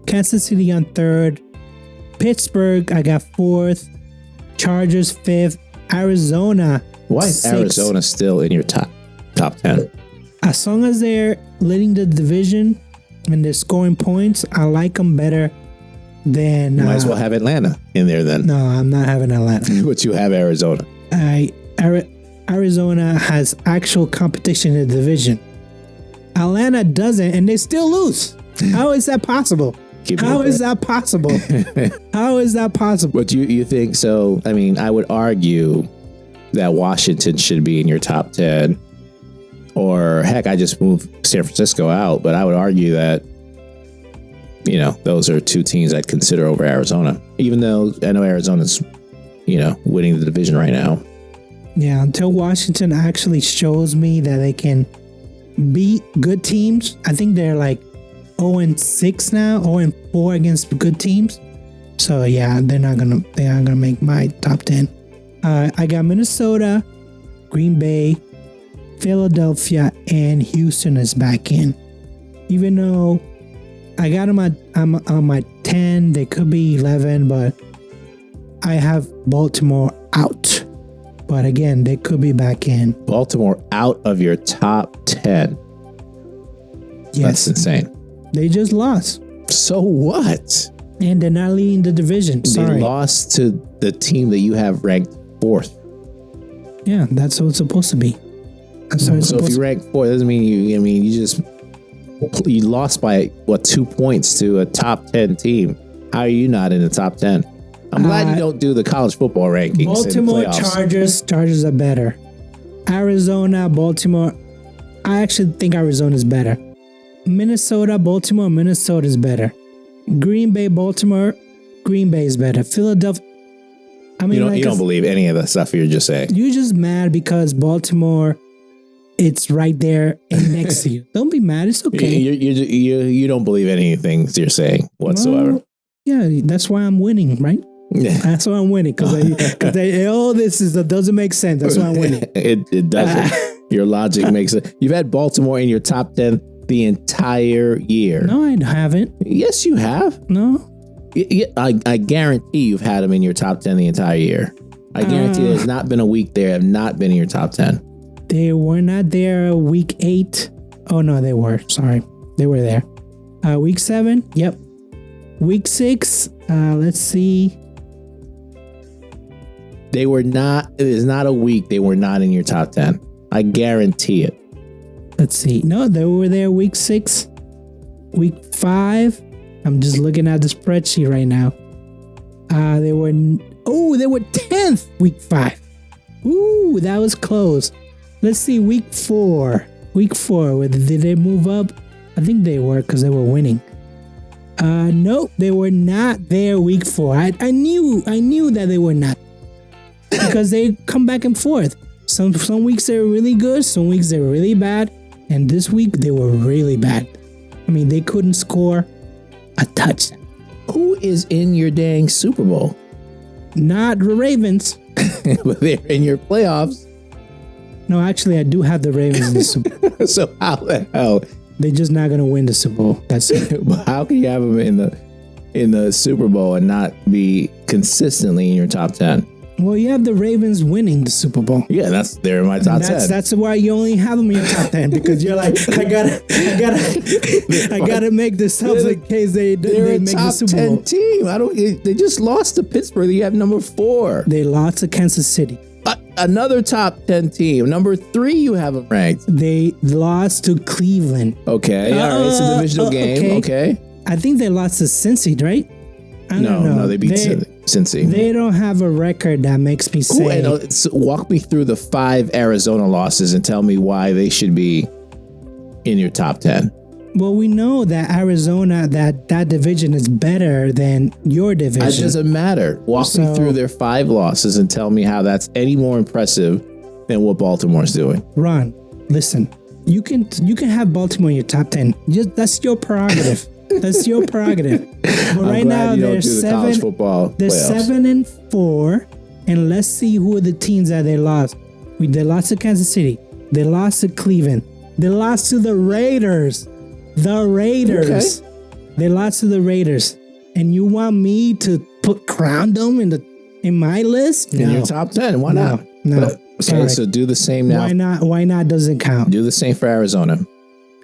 Kansas City on 3rd, Pittsburgh, I got 4th, Chargers 5th, Arizona. Why is 6th. Arizona still in your top 10? As long as they're leading the division and they're scoring points, I like them better than... You might as well have Atlanta in there then. No, I'm not having Atlanta. But you have Arizona. Arizona has actual competition in the division. Atlanta doesn't, and they still lose. How is that possible? How is that possible? How is that possible? But you think so? I mean, I would argue that Washington should be in your top 10. Or heck, I just moved San Francisco out, but I would argue that, those are 2 teams I'd consider over Arizona, even though I know Arizona's, winning the division right now. Yeah, until Washington actually shows me that they can beat good teams. I think they're like 0-6 now, 0-4 against good teams. So yeah, they're not gonna make my top 10. I got Minnesota, Green Bay, Philadelphia, and Houston is back in. Even though I got them on my 10, they could be 11, but I have Baltimore out. But again, they could be back in. Baltimore out of your top 10. Yes. That's insane. They just lost. So what? And they're not leading the division. Sorry. They lost to the team that you have ranked 4th. Yeah, that's what it's supposed to be. So if you rank 4th, doesn't mean you lost by 2 points to a top 10 team. How are you not in the top 10? I'm glad you don't do the college football rankings. Baltimore Chargers are better. Arizona, Baltimore. I actually think Arizona is better. Minnesota, Baltimore, Minnesota is better. Green Bay, Baltimore, Green Bay is better. Philadelphia. I mean, you don't believe any of the stuff you're just saying. You're just mad because Baltimore, it's right there and next to you. Don't be mad. It's okay. You don't believe anything you're saying whatsoever. Well, yeah, that's why I'm winning, right? Yeah. That's why I'm winning because that doesn't make sense. That's why I'm winning. It doesn't. Your logic makes it. You've had Baltimore in your top 10 the entire year. No, I haven't. Yes, you have. No. I guarantee you've had them in your top 10 the entire year. I guarantee there's not been a week they have not been in your top 10. They were not there week 8. Oh, no, they were. Sorry. They were there. Week 7. Yep. Week 6. Let's see. They were not. It is not a week they were not in your top 10. I guarantee it. Let's see. No, they were there week 6. Week 5. I'm just looking at the spreadsheet right now. They were 10th week 5. Ooh, that was close. Let's see, week 4. Week 4, did they move up? I think they were because they were winning. Nope, they were not there week 4. I knew that they were not, because they come back and forth. Some weeks they're really good, some weeks they're really bad, and this week they were really bad. I mean, they couldn't score a touchdown. Who is in your dang Super Bowl? Not the Ravens. But they're in your playoffs. No, actually, I do have the Ravens in the Super Bowl. So how the hell? They're just not going to win the Super Bowl. That's it. How can you have them in the Super Bowl and not be consistently in your top 10? Well, you have the Ravens winning the Super Bowl. Yeah, they're in my top 10. That's why you only have them in your top 10, because you're like, I gotta make this up in case they they're make a top the Super 10 Bowl. team. They just lost to Pittsburgh. You have number 4. They lost to Kansas City. Another top 10 team. Number 3, you have them ranked. They lost to Cleveland. Okay, all right. It's a divisional game. Okay. I think they lost to Cincy, right? I don't know. No, they beat Cincy. They don't have a record that makes me say. Walk me through the 5 Arizona losses and tell me why they should be in your top 10. Well, we know that Arizona, that division is better than your division. It doesn't matter. Walk me through their 5 losses and tell me how that's any more impressive than what Baltimore's doing. Ron, listen. You can have Baltimore in your top 10. That's your prerogative. That's your prerogative. But right now they're 7-4, and let's see who are the teams that they lost. They lost to Kansas City. They lost to Cleveland. They lost to the Raiders. Okay. They lost to the Raiders. And you want me to crown them in my list? In your top 10. Why not? No. Okay, so do the same now. Why not doesn't count. Do the same for Arizona.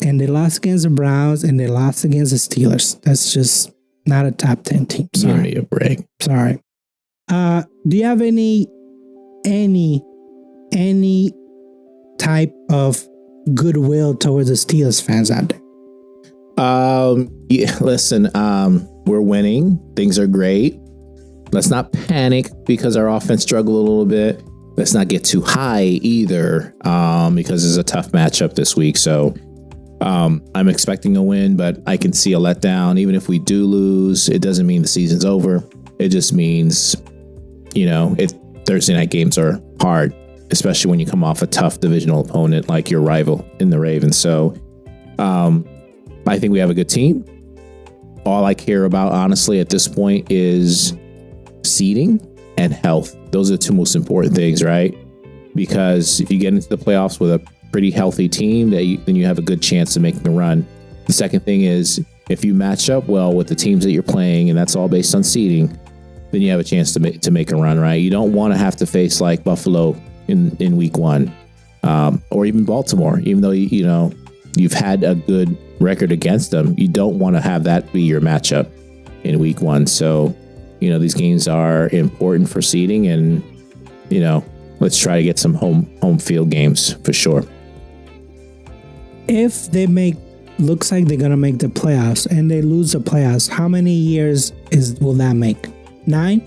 And they lost against the Browns, and they lost against the Steelers. That's just not a top 10 team. Sorry. Give me a break. Sorry. Do you have any type of goodwill towards the Steelers fans out there? Yeah, listen, we're winning. Things are great. Let's not panic because our offense struggled a little bit. Let's not get too high either, because it's a tough matchup this week. So, I'm expecting a win, but I can see a letdown. Even if we do lose, it doesn't mean the season's over. It just means, Thursday night games are hard, especially when you come off a tough divisional opponent like your rival in the Ravens. So, I think we have a good team. All I care about, honestly, at this point is seeding and health. Those are the 2 most important things, right? Because if you get into the playoffs with a pretty healthy team, then you have a good chance of making a run. The second thing is, if you match up well with the teams that you're playing, and that's all based on seeding, then you have a chance to make a run, right? You don't want to have to face like Buffalo in week 1, or even Baltimore, even though you've had a good record against them. You don't want to have that be your matchup in week 1. So, these games are important for seeding, and, let's try to get some home field games for sure. If they looks like they're going to make the playoffs and they lose the playoffs, how many years will that make? 9?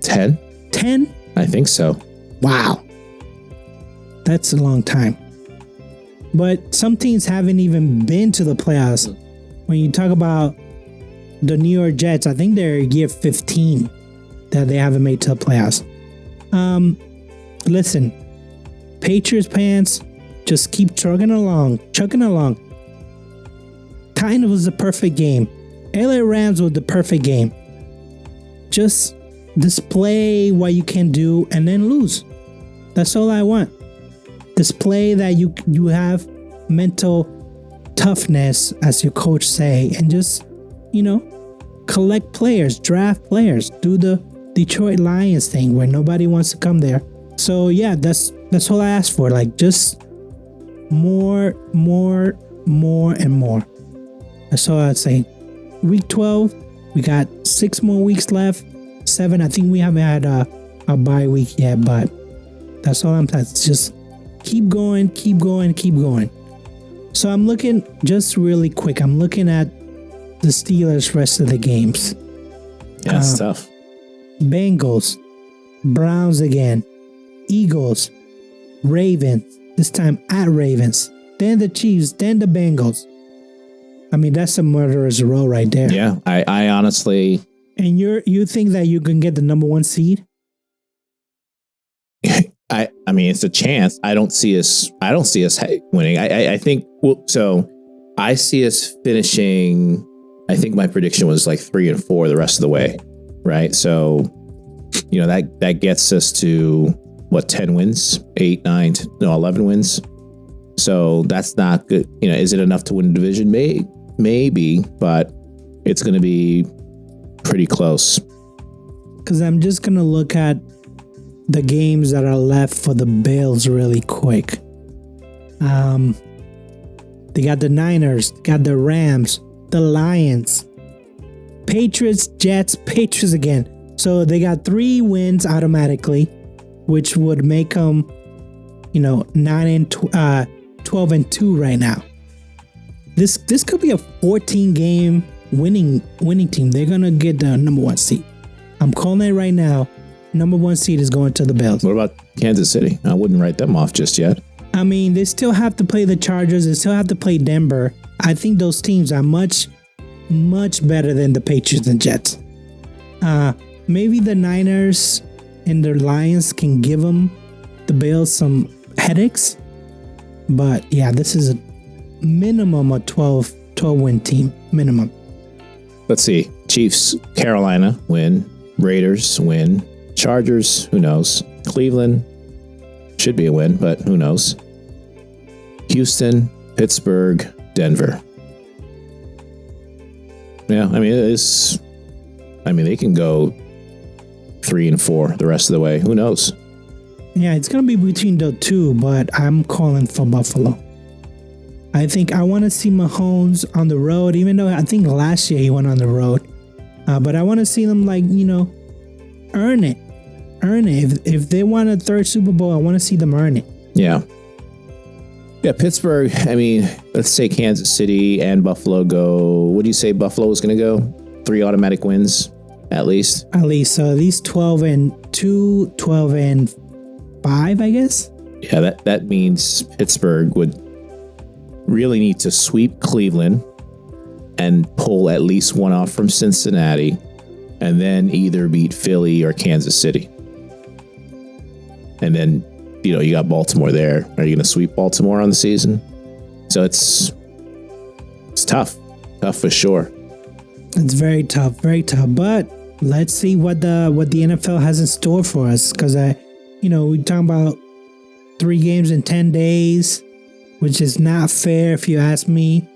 10? 10? I think so. Wow. That's a long time. But some teams haven't even been to the playoffs. When you talk about the New York Jets, I think they're year 15 that they haven't made to the playoffs. Listen, Patriots fans, just keep chugging along. Titans was the perfect game. LA Rams was the perfect game. Just display what you can do and then lose. That's all I want. Display that you have mental toughness, as your coach say, and just, collect players, draft players, do the Detroit Lions thing where nobody wants to come there. So yeah, that's all I ask for. Like, just more and more. That's all I'd say. Week 12, we got 6 more weeks left. 7, I think we haven't had a bye week yet, but that's all I'm saying. Just keep going. So I'm looking, just really quick, I'm looking at the Steelers' rest of the games. Yeah, it's tough. Bengals, Browns again, Eagles, Ravens, this time at Ravens, then the Chiefs, then the Bengals. I mean, that's a murderer's row right there. Yeah, I honestly, And you think that you can get the number 1 seed? I mean, it's a chance. I don't see us winning. I think so. I see us finishing. I think my prediction was like 3 and 4 the rest of the way, right? So, that gets us to what, 10 wins, 8, 9, 11 wins. So that's not good. Is it enough to win the division? Maybe, but it's going to be pretty close. Because I'm just going to look at the games that are left for the Bills really quick. They got the Niners, got the Rams, the Lions, Patriots, Jets, Patriots again. So they got 3 wins automatically, which would make them, 12 and 2 right now. This could be a 14 game winning team. They're gonna get the number 1 seed. I'm calling it right now. Number 1 seed is going to the Bills. What about Kansas City? I wouldn't write them off just yet. I mean, they still have to play the Chargers. They still have to play Denver. I think those teams are much, much better than the Patriots and Jets. Maybe the Niners and the Lions can give them, the Bills, some headaches. But yeah, this is a minimum of 12 win team. Minimum. Let's see. Chiefs, Carolina win. Raiders win. Chargers, who knows? Cleveland should be a win, but who knows? Houston, Pittsburgh, Denver. Yeah, I mean, they can go 3 and 4 the rest of the way. Who knows? Yeah, it's going to be between the 2, but I'm calling for Buffalo. I want to see Mahomes on the road, even though I think last year he went on the road. But I want to see them, earn it. If they want a 3rd Super Bowl, I want to see them earn it. Yeah. Yeah, Pittsburgh, I mean, let's say Kansas City and Buffalo go. What do you say Buffalo is going to go? 3 automatic wins, at least? At least. So at least 12 and 2, 12 and 5, I guess? Yeah, that means Pittsburgh would really need to sweep Cleveland and pull at least one off from Cincinnati, and then either beat Philly or Kansas City. And then, you got Baltimore there. Are you going to sweep Baltimore on the season? So it's tough. Tough for sure. It's very tough, but let's see what the NFL has in store for us, because we're talking about 3 games in 10 days, which is not fair if you ask me.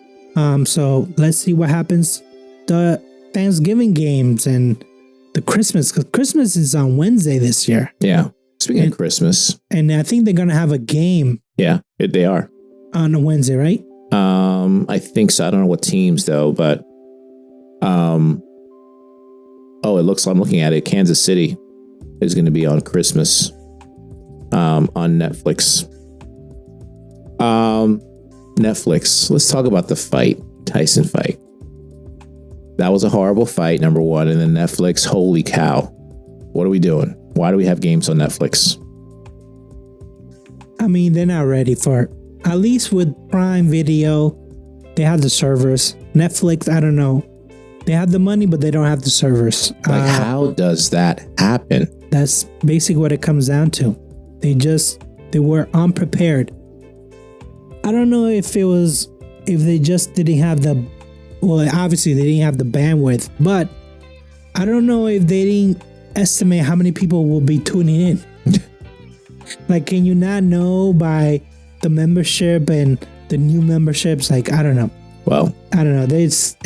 So let's see what happens. The Thanksgiving games and the Christmas, because Christmas is on Wednesday this year. Yeah. Speaking of Christmas. And I think they're going to have a game. Yeah, they are. On a Wednesday, right? I think so. I don't know what teams though, but I'm looking at it. Kansas City is going to be on Christmas on Netflix. Netflix. Let's talk about the Tyson fight. That was a horrible fight, number 1. And then Netflix, holy cow. What are we doing? Why do we have games on Netflix? I mean, they're not ready for it. At least with Prime Video, they have the servers. Netflix, I don't know. They have the money, but they don't have the servers. How does that happen? That's basically what it comes down to. They were unprepared. I don't know if they just didn't have obviously they didn't have the bandwidth, but I don't know if they didn't estimate how many people will be tuning in. Can you not know by the membership and the new memberships? I don't know. Well, I don't know. There's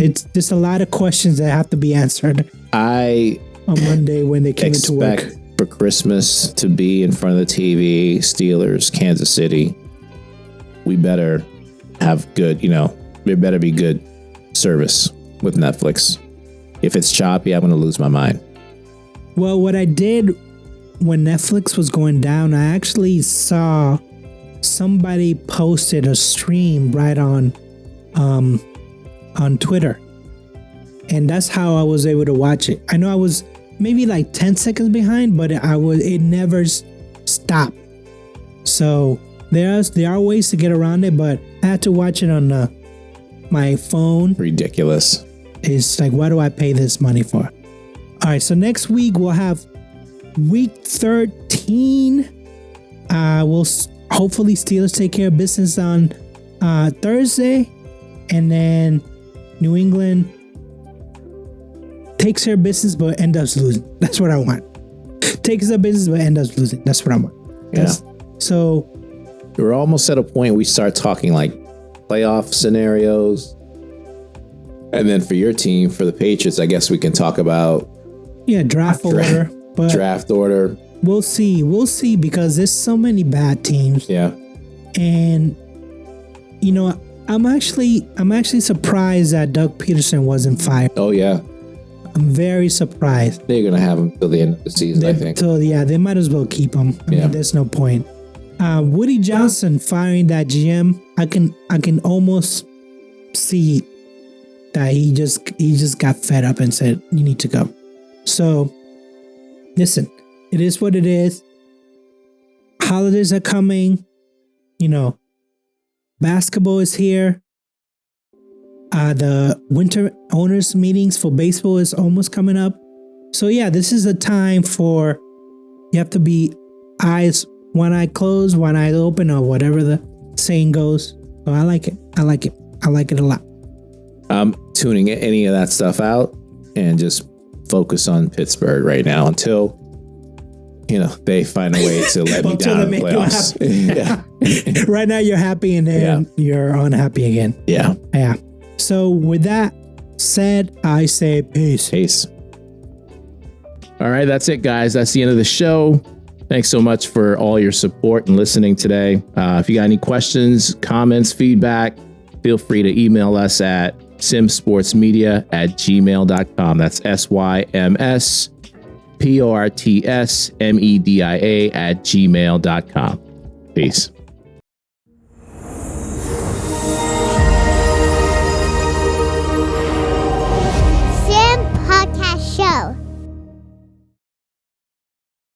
a lot of questions that have to be answered. On Monday when they came into work. For Christmas to be in front of the TV, Steelers, Kansas City. We better have good, there better be good service with Netflix. If it's choppy, I'm going to lose my mind. Well, what I did when Netflix was going down, I actually saw somebody posted a stream right on Twitter. And that's how I was able to watch it. I know I was maybe 10 seconds behind, but it never stopped. So there are ways to get around it, but I had to watch it on my phone Ridiculous. is like, what do I pay this money for? All right, so next week we'll have week 13. Hopefully Steelers take care of business on Thursday, and then New England takes care of business but ends up losing. That's what I want. Takes care of business but ends up losing. That's what I want. So we're almost at a point we start talking like playoff scenarios. And then for your team, for the Patriots, I guess we can talk about draft order. But draft order. We'll see because there's so many bad teams. Yeah. And you know, I'm actually surprised that Doug Peterson wasn't fired. Oh yeah. I'm very surprised. They're gonna have him till the end of the season, I think. So yeah, they might as well keep him. I mean, there's no point. Woody Johnson firing that GM, I can almost see that he just got fed up and said, you need to go. So listen, it is what it is. Holidays are coming. You know, basketball is here. The winter owners meetings for baseball is almost coming up. So yeah, this is a time for, you have to be one eye closed, one eye open, or whatever the saying goes. So I like it. I like it a lot. I'm tuning any of that stuff out and just focus on Pittsburgh right now until, you know, they find a way to let me down in the playoffs. Yeah. Right now you're happy and then you're unhappy again. Yeah. Yeah. So with that said, I say peace. Peace. All right, that's it, guys. That's the end of the show. Thanks so much for all your support and listening today. If you got any questions, comments, feedback, feel free to email us at simsportsmedia@gmail.com. That's SYMSPORTSMEDIA@gmail.com. Peace.